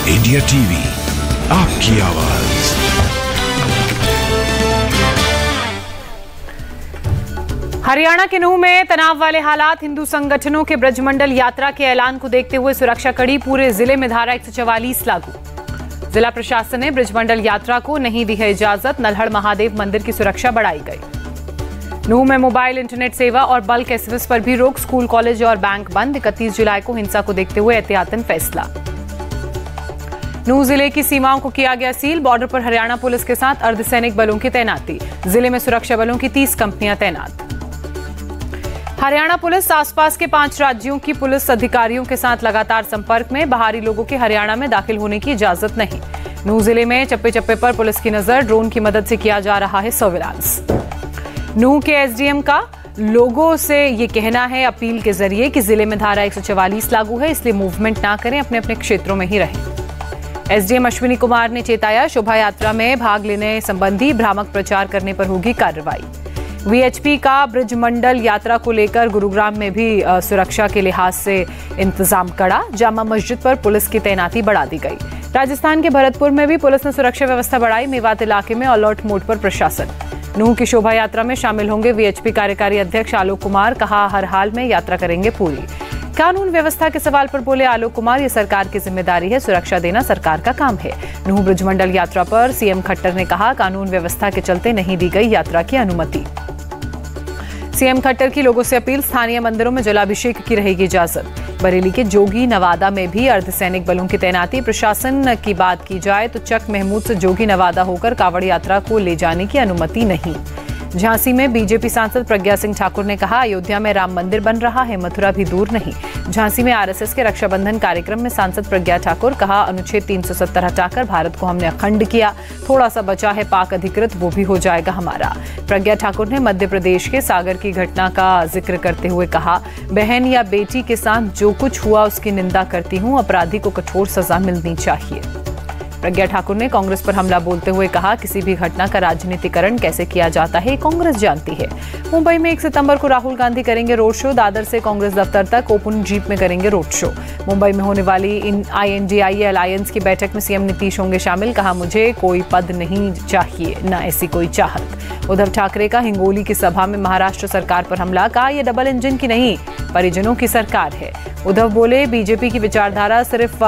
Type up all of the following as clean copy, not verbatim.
India TV, आपकी आवाज। हरियाणा के नूंह में तनाव वाले हालात। हिंदू संगठनों के ब्रजमंडल यात्रा के ऐलान को देखते हुए सुरक्षा कड़ी। पूरे जिले में धारा 144 लागू। जिला प्रशासन ने ब्रजमंडल यात्रा को नहीं दी है इजाजत। नल्हड़ महादेव मंदिर की सुरक्षा बढ़ाई गई। नूंह में मोबाइल इंटरनेट सेवा और बल्क एसएमएस पर भी रोक। स्कूल, कॉलेज और बैंक बंद। 31 जुलाई को हिंसा को देखते हुए एहतियातन फैसला। नूंह जिले की सीमाओं को किया गया सील। बॉर्डर पर हरियाणा पुलिस के साथ अर्धसैनिक बलों की तैनाती। जिले में सुरक्षा बलों की 30 कंपनियां तैनात। हरियाणा पुलिस आसपास के 5 राज्यों की पुलिस अधिकारियों के साथ लगातार संपर्क में। बाहरी लोगों के हरियाणा में दाखिल होने की इजाजत नहीं। नूंह जिले में चप्पे चप्पे पर पुलिस की नजर। ड्रोन की मदद से किया जा रहा है सर्विलांस। नूंह के एसडीएम का लोगों से ये कहना है अपील के जरिए कि जिले में धारा 144 लागू है, इसलिए मूवमेंट ना करें, अपने अपने क्षेत्रों में ही रहें। एसडीएम अश्विनी कुमार ने चेताया, शोभा यात्रा में भाग लेने संबंधी भ्रामक प्रचार करने पर होगी कार्रवाई। वीएचपी का ब्रजमंडल यात्रा को लेकर गुरुग्राम में भी सुरक्षा के लिहाज से इंतजाम कड़ा। जामा मस्जिद पर पुलिस की तैनाती बढ़ा दी गई। राजस्थान के भरतपुर में भी पुलिस ने सुरक्षा व्यवस्था बढ़ाई। मेवात इलाके में अलर्ट मोड पर प्रशासन। नूंह की शोभा यात्रा में शामिल होंगे वीएचपी कार्यकारी अध्यक्ष आलोक कुमार। कहा, हर हाल में यात्रा करेंगे पूरी। कानून व्यवस्था के सवाल पर बोले आलोक कुमार, ये सरकार की जिम्मेदारी है, सुरक्षा देना सरकार का काम है। नूंह ब्रजमंडल यात्रा पर सीएम खट्टर ने कहा, कानून व्यवस्था के चलते नहीं दी गई यात्रा की अनुमति। सीएम खट्टर की लोगों से अपील, स्थानीय मंदिरों में जलाभिषेक की रहेगी इजाजत। बरेली के जोगी नवादा में भी अर्धसैनिक बलों की तैनाती। प्रशासन की बात की जाए तो चक महमूद से जोगी नवादा होकर कांवड़ यात्रा को ले जाने की अनुमति नहीं। झांसी में बीजेपी सांसद प्रज्ञा सिंह ठाकुर ने कहा, अयोध्या में राम मंदिर बन रहा है, मथुरा भी दूर नहीं। झांसी में आरएसएस के रक्षाबंधन कार्यक्रम में सांसद प्रज्ञा ठाकुर। कहा, अनुच्छेद 370 हटाकर भारत को हमने अखंड किया, थोड़ा सा बचा है पाक अधिकृत, वो भी हो जाएगा हमारा। प्रज्ञा ठाकुर ने मध्य प्रदेश के सागर की घटना का जिक्र करते हुए कहा, बहन या बेटी के साथ जो कुछ हुआ उसकी निंदा करती हूं, अपराधी को कठोर सजा मिलनी चाहिए। प्रज्ञा ठाकुर ने कांग्रेस पर हमला बोलते हुए कहा, किसी भी घटना का राजनीतिकरण कैसे किया जाता है कांग्रेस जानती है। मुंबई में 1 सितंबर को राहुल गांधी करेंगे रोड शो। दादर से कांग्रेस दफ्तर तक ओपन जीप में करेंगे रोड शो। मुंबई में होने वाली इन INDIA अलायंस की बैठक में सीएम नीतीश होंगे शामिल। कहा, मुझे कोई पद नहीं चाहिए, न ऐसी कोई चाहत। उद्धव ठाकरे का हिंगोली की सभा में महाराष्ट्र सरकार पर हमला। कहा, यह डबल इंजन की नहीं, परिजनों की सरकार है। उद्धव बोले, बीजेपी की विचारधारा सिर्फ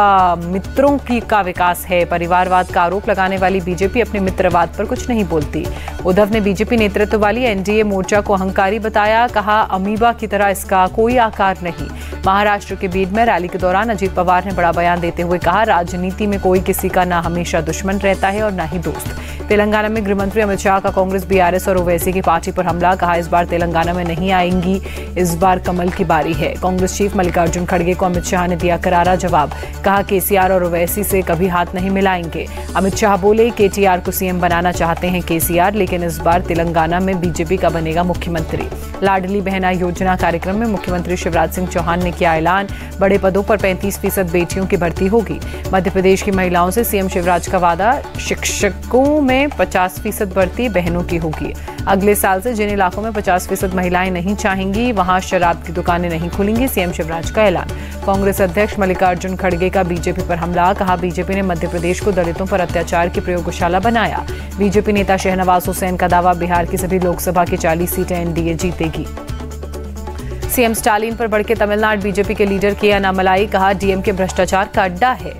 मित्रों की का विकास है। परिवारवाद का आरोप लगाने वाली बीजेपी अपने मित्रवाद पर कुछ नहीं बोलती। उद्धव ने बीजेपी नेतृत्व वाली एनडीए मोर्चा को अहंकारी बताया। कहा, अमीबा की तरह इसका कोई आकार नहीं। महाराष्ट्र के बीड में रैली के दौरान अजीत पवार ने बड़ा बयान देते हुए कहा, राजनीति में कोई किसी का ना हमेशा दुश्मन रहता है और ना ही दोस्त। तेलंगाना में गृहमंत्री अमित शाह का कांग्रेस, बीआरएस और ओवैसी की पार्टी पर हमला। कहा, इस बार तेलंगाना में नहीं आएंगी, इस बार कमल की बारी है। कांग्रेस चीफ मल्लिकार्जुन खड़गे को अमित शाह ने दिया करारा जवाब। कहा, केसीआर और ओवैसी से कभी हाथ नहीं मिलाएंगे। अमित शाह बोले, केटीआर को सीएम बनाना चाहते हैं केसीआर, लेकिन इस बार तेलंगाना में बीजेपी का बनेगा मुख्यमंत्री। लाडली बहना योजना कार्यक्रम में मुख्यमंत्री शिवराज सिंह चौहान ने किया ऐलान। बड़े पदों पर 35% बेटियों की भर्ती होगी। मध्य प्रदेश की महिलाओं से सीएम शिवराज का वादा, शिक्षकों में 50% भर्ती बहनों की होगी। अगले साल से जिन इलाकों में 50% महिलाएं नहीं चाहेंगी, वहां शराब की दुकानें नहीं खुलेंगी, सीएम शिवराज का ऐलान। कांग्रेस अध्यक्ष मल्लिकार्जुन खड़गे का बीजेपी पर हमला। कहा, बीजेपी ने मध्य प्रदेश को दलितों पर अत्याचार की प्रयोगशाला बनाया। बीजेपी नेता शहनवाज हुसैन का दावा, बिहार की सभी लोकसभा की 40 सीटें एनडीए जीतेगी। सीएम स्टालिन पर भड़के तमिलनाडु बीजेपी के लीडर के अन्नामलाई। कहा, डीएमके भ्रष्टाचार का अड्डा है।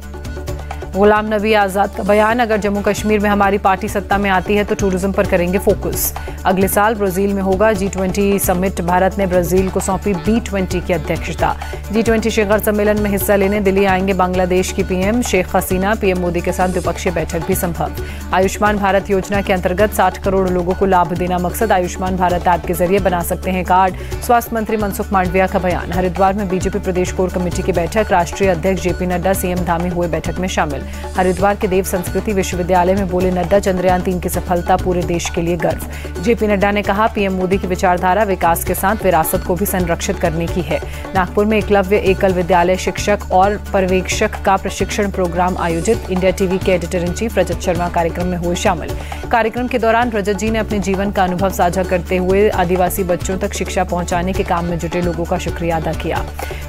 गुलाम नबी आजाद का बयान, अगर जम्मू कश्मीर में हमारी पार्टी सत्ता में आती है तो टूरिज्म पर करेंगे फोकस। अगले साल ब्राजील में होगा G20 समिट। भारत ने ब्राजील को सौंपी B20 की अध्यक्षता। G20 शिखर सम्मेलन में हिस्सा लेने दिल्ली आएंगे बांग्लादेश की पीएम शेख हसीना। पीएम मोदी के साथ द्विपक्षीय बैठक भी संभव। आयुष्मान भारत योजना के अंतर्गत 60 करोड़ लोगों को लाभ देना मकसद। आयुष्मान भारत ऐप के जरिए बना सकते हैं कार्ड। स्वास्थ्य मंत्री मनसुख मांडविया का बयान। हरिद्वार में बीजेपी प्रदेश कोर कमेटी की बैठक। राष्ट्रीय अध्यक्ष जेपी नड्डा, सीएम धामी हुए बैठक में शामिल। हरिद्वार के देव संस्कृति विश्वविद्यालय में बोले नड्डा, चंद्रयान 3 की सफलता पूरे देश के लिए गर्व। जेपी नड्डा ने कहा, पीएम मोदी की विचारधारा विकास के साथ विरासत को भी संरक्षित करने की है। नागपुर में एकलव्य एकल विद्यालय शिक्षक और पर्यवेक्षक का प्रशिक्षण प्रोग्राम आयोजित। इंडिया टीवी के editor in chief Rajat Sharma कार्यक्रम में हुए शामिल। कार्यक्रम के दौरान रजत जी ने अपने जीवन का अनुभव साझा करते हुए आदिवासी बच्चों तक शिक्षा पहुंचाने के काम में जुटे लोगों का शुक्रिया अदा किया।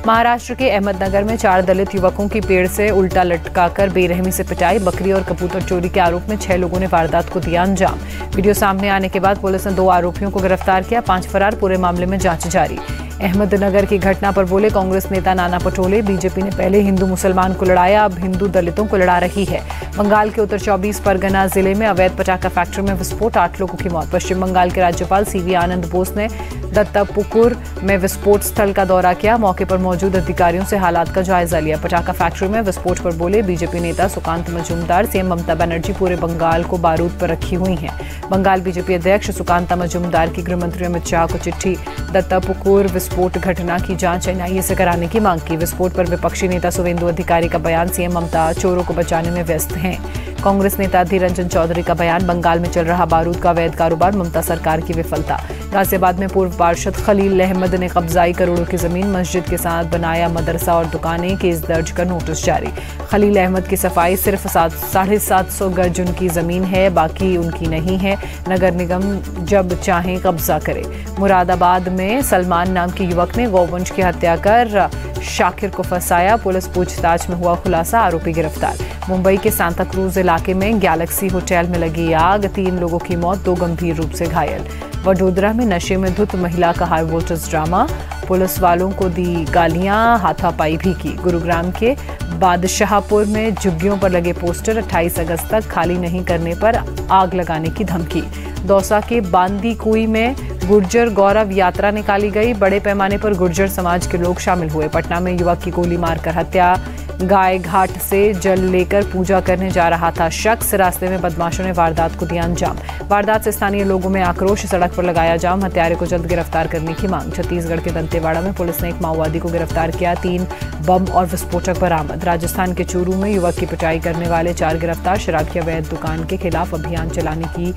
महाराष्ट्र के अहमदनगर में 4 दलित युवकों की पेड़ से उल्टा लटकाकर बेरहमी से पिटाई, बकरी और कबूतर चोरी के आरोप में 6 लोगों ने वारदात को दिया अंजाम। वीडियो सामने आने के बाद पुलिस ने 2 आरोपियों को गिरफ्तार किया, 5 फरार, पूरे मामले में जांच जारी। अहमदनगर की घटना पर बोले कांग्रेस नेता नाना पटोले, बीजेपी ने पहले हिंदू मुसलमान को लड़ाया, अब हिंदू दलितों को लड़ा रही है। बंगाल के उत्तर 24 परगना जिले में अवैध पटाखा फैक्ट्री में विस्फोट, 8 लोगों की मौत। पश्चिम बंगाल के राज्यपाल सीवी आनंद बोस ने दत्तापुकुर में विस्फोट स्थल का दौरा किया, मौके पर मौजूद अधिकारियों से हालात का जायजा लिया। पटाखा फैक्ट्री में विस्फोट पर बोले बीजेपी नेता सुकांत मजूमदार, सीएम ममता बनर्जी पूरे बंगाल को बारूद पर रखी हुई हैं। बंगाल बीजेपी अध्यक्ष सुकांता मजूमदार की गृहमंत्री अमित शाह को चिट्ठी, दत्तापुकुर विस्फोट घटना की जांच एनआईए से कराने की मांग की। विस्फोट पर विपक्षी नेता सुवेंदु अधिकारी का बयान, सीएम ममता चोरों को बचाने में व्यस्त हैं। कांग्रेस नेता अधीर रंजन चौधरी का बयान, बंगाल में चल रहा बारूद का अवैध कारोबार ममता सरकार की विफलता। गाजियाबाद में पूर्व पार्षद खलील अहमद ने कब्जाई करोड़ों की जमीन, मस्जिद के साथ बनाया मदरसा और दुकानें, केस दर्ज कर नोटिस जारी। खलील अहमद की सफाई, सिर्फ 750 गज उनकी जमीन है, बाकी उनकी नहीं है, नगर निगम जब चाहे कब्जा करे। मुरादाबाद में सलमान नाम के युवक ने गौवंश की हत्या कर शाकिर को फंसाया, पुलिस पूछताछ में हुआ खुलासा, आरोपी गिरफ्तार। मुंबई के सांता क्रूज इलाके में गैलेक्सी होटल में लगी आग, 3 लोगों की मौत, 2 गंभीर रूप से घायल। वडोदरा में नशे में धुत महिला का हाई वोल्टेज ड्रामा, पुलिस वालों को दी गालियां, हाथापाई भी की। गुरुग्राम के बादशाहपुर में झुग्गियों पर लगे पोस्टर, 28 अगस्त तक खाली नहीं करने पर आग लगाने की धमकी। दौसा के बांदी कुई में गुर्जर गौरव यात्रा निकाली गई, बड़े पैमाने पर गुर्जर समाज के लोग शामिल हुए। पटना में युवक की गोली मारकर हत्या, गाय घाट से जल लेकर पूजा करने जा रहा था शख्स, रास्ते में बदमाशों ने वारदात को दिया अंजाम। वारदात से स्थानीय लोगों में आक्रोश, सड़क पर लगाया जाम, हत्यारे को जल्द गिरफ्तार करने की मांग। छत्तीसगढ़ के दंतेवाड़ा में पुलिस ने एक माओवादी को गिरफ्तार किया, 3 बम और विस्फोटक बरामद। राजस्थान के चूरू में युवक की पिटाई करने वाले 4 गिरफ्तार, शराब की अवैध दुकान के खिलाफ अभियान चलाने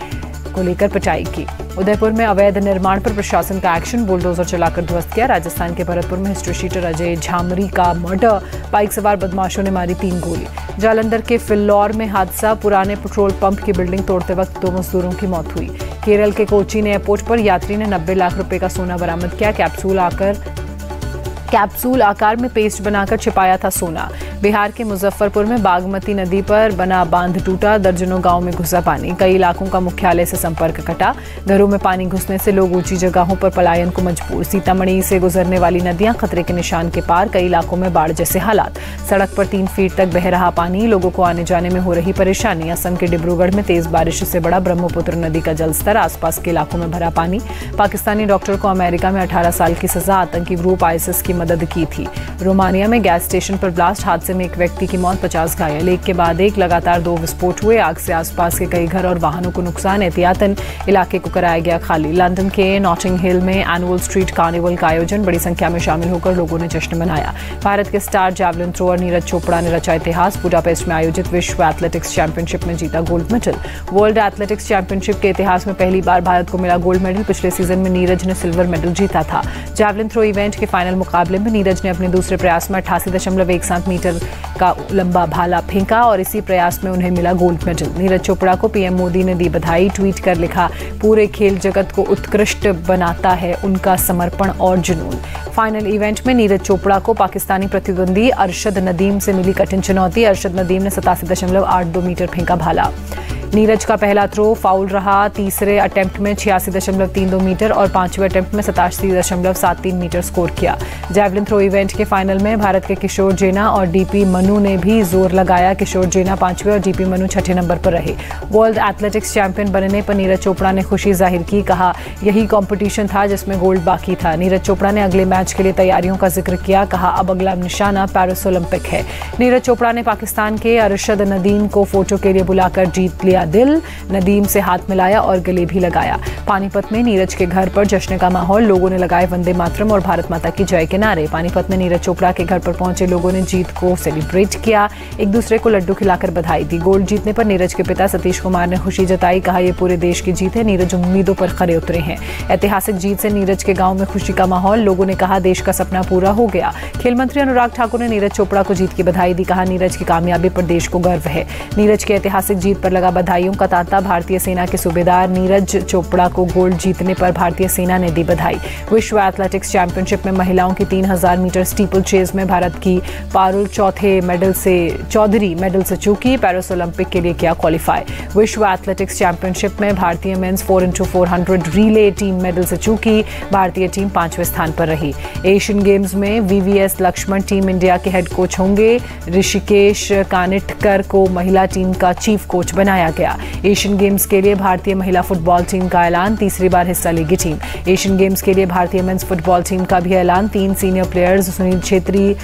को लेकर पिटाई की। उदयपुर में अवैध निर्माण पर प्रशासन का एक्शन, बुलडोजर चलाकर ध्वस्त किया। राजस्थान के भरतपुर में हिस्ट्री शीटर अजय झामरी का मर्डर, बाइक सवार बदमाशों ने मारी 3 गोली। जालंधर के फिल्लौर में हादसा, पुराने पेट्रोल पंप की बिल्डिंग तोड़ते वक्त 2 मजदूरों की मौत हुई। केरल के कोचीन एयरपोर्ट पर यात्री ने 90 लाख रुपए का सोना बरामद किया, कैप्सूल आकार में पेस्ट बनाकर छिपाया था सोना। बिहार के मुजफ्फरपुर में बागमती नदी पर बना बांध टूटा, दर्जनों गांव में घुसा पानी, कई इलाकों का मुख्यालय से संपर्क कटा। घरों में पानी घुसने से लोग ऊंची जगहों पर पलायन को मजबूर। सीतामढ़ी से गुजरने वाली नदियां खतरे के निशान के पार, कई इलाकों में बाढ़ जैसे हालात। सड़क पर 3 फीट तक बह रहा पानी, लोगों को आने जाने में हो रही परेशानी। असम के डिब्रूगढ़ में तेज बारिश से बढ़ा ब्रह्मपुत्र नदी का जलस्तर, आसपास के इलाकों में भरा पानी। पाकिस्तानी डॉक्टर को अमेरिका में 18 साल की सजा, आतंकी ग्रुप आईएसआईएस की मदद की थी। रोमानिया में गैस स्टेशन पर ब्लास्ट, हादसे में एक व्यक्ति की मौत, 50 घायल। एक के बाद एक लगातार 2 विस्फोट हुए, आग से आसपास के कई घर और वाहनों को नुकसान, एहतियातन इलाके को कराया गया खाली। लंदन के नॉटिंग हिल में एनुअल स्ट्रीट कार्निवल का आयोजन, बड़ी संख्या में शामिल होकर लोगों ने जश्न मनाया। भारत के star javelin thrower Neeraj Chopra ने रचा इतिहास, बुडापेस्ट में आयोजित विश्व एथलेटिक्स चैंपियनशिप में जीता gold medal. World athletics championship के इतिहास में पहली बार भारत को मिला गोल्ड मेडल, पिछले सीजन में नीरज ने सिल्वर मेडल जीता था। जैवलिन थ्रो इवेंट के फाइनल मुकाबले में नीरज ने अपने दूसरे प्रयास में 88.17 मीटर का लंबा भाला फेंका और इसी प्रयास में उन्हें मिला गोल्ड मेडल। नीरज चोपड़ा को पीएम मोदी ने दी बधाई, ट्वीट कर लिखा, पूरे खेल जगत को उत्कृष्ट बनाता है उनका समर्पण और जुनून। फाइनल इवेंट में नीरज चोपड़ा को पाकिस्तानी प्रतिद्वंदी अरशद नदीम से मिली कठिन चुनौती। अरशद नदीम ने 87.82 मीटर फेंका भाला। नीरज का पहला थ्रो फाउल रहा, तीसरे अटेम्प्ट में 86.32 मीटर और 5वें अटेम्प्ट में 87.73 मीटर स्कोर किया। जैवलिन थ्रो इवेंट के फाइनल में भारत के किशोर जेना और डीपी मनु ने भी जोर लगाया। किशोर जेना 5वें और डीपी मनु 6ठे नंबर पर रहे। वर्ल्ड एथलेटिक्स चैंपियन बनने पर नीरज चोपड़ा ने खुशी जाहिर की, कहा यही कंपटीशन था जिसमें गोल्ड बाकी था। नीरज चोपड़ा ने अगले मैच के लिए तैयारियों का जिक्र किया, कहा अब अगला निशाना पेरिस ओलंपिक है। नीरज चोपड़ा ने पाकिस्तान के अरशद नदीम को फोटो के लिए बुलाकर जीत लिया दिल, नदीम से हाथ मिलाया और गले भी लगाया। पानीपत में नीरज के घर पर जश्न का माहौल, लोगों ने लगाए वंदे मातरम और भारत माता की जय के नारे। पानीपत में नीरज चोपड़ा के घर पर पहुंचे लोगों ने जीत को सेलिब्रेट किया, एक दूसरे को लड्डू खिलाकर बधाई दी। गोल्ड जीतने पर नीरज के पिता सतीश कुमार ने खुशी जताई, कहा यह पूरे देश की जीत है, नीरज उम्मीदों पर खरे उतरे हैं। ऐतिहासिक जीत से नीरज के गांव में खुशी का माहौल, लोगों ने कहा देश का सपना पूरा हो गया। खेल मंत्री अनुराग ठाकुर ने नीरज चोपड़ा को जीत की बधाई दी, कहा नीरज की कामयाबी पर देश को गर्व है। नीरज की ऐतिहासिक जीत पर लगा बधाइयों का तांता। भारतीय सेना के सूबेदार नीरज चोपड़ा को गोल्ड जीतने पर भारतीय सेना ने दी बधाई। विश्व एथलेटिक्स चैंपियनशिप में महिलाओं की 3000 मीटर स्टीपल चेज में भारत की पारुल चौधरी मेडल से चूकी। पेरिस ओलंपिक के लिए किया क्वालिफाई। विश्व एथलेटिक्स चैंपियनशिप में भारतीय mains 4x400 relay team medal से चूकी। भारतीय टीम 5वें स्थान पर रही। एशियन गेम्स में वीवीएस लक्ष्मण टीम इंडिया के हेड कोच होंगे। ऋषिकेश कानिटकर को महिला टीम का चीफ कोच बनाया गया। एशियन गेम्स के लिए भारतीय महिला फुटबॉल टीम का ऐलान, तीसरी बार हिस्सा लेगी टीम। एशियन गेम्स के लिए भारतीय मेंस फुटबॉल टीम का भी ऐलान। 3 सीनियर प्लेयर्स सुनील छेत्री,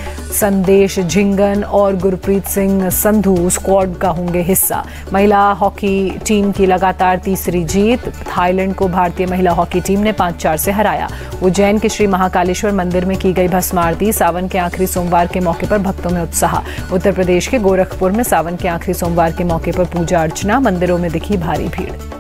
संदेश झिंगन और गुरप्रीत सिंह संधू स्क्वाड का होंगे हिस्सा। महिला हॉकी टीम की लगातार तीसरी जीत। थाईलैंड को भारतीय महिला हॉकी टीम ने 5-4 से हराया। उज्जैन के श्री महाकालेश्वर मंदिर में की गई भस्म आरती। सावन के आखिरी सोमवार के मौके पर भक्तों में उत्साह। उत्तर प्रदेश के गोरखपुर में सावन के आखिरी सोमवार के मौके पर पूजा अर्चना, मंदिरों में दिखी भारी भीड़।